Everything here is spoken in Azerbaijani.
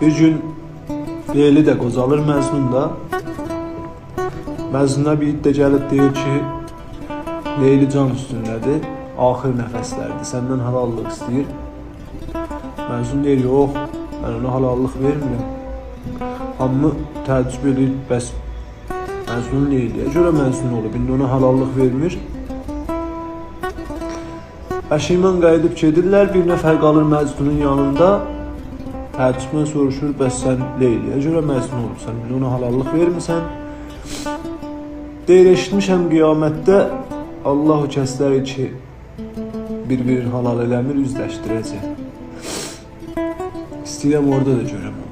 Bir gün Leyli də qocalır, Məcnun da. Məcnuna bir iddə gəlib deyir ki, Leyli can üstündədir, axır nəfəslərdir, səndən halallıq istəyir. Məcnun deyir, yox, mən ona halallıq vermirəm. Hamı təəccüb edir, bəs Məcnun Leyliyə görə Məcnun olub, indi ona halallıq vermir. Bəşiman qayıdıb gedirlər, bir nəfər qalır Məcnunun yanında. Təəccüblə soruşur, bəs sən Leyliyə görə Məcnun olubsan, indi ona halallıq vermirsən. Deyir, eşitmişəm qiyamətdə Allah o kəsləri ki, bir-birini halal eləmir, üzləşdirəcək. İstəyirəm orada da görəm.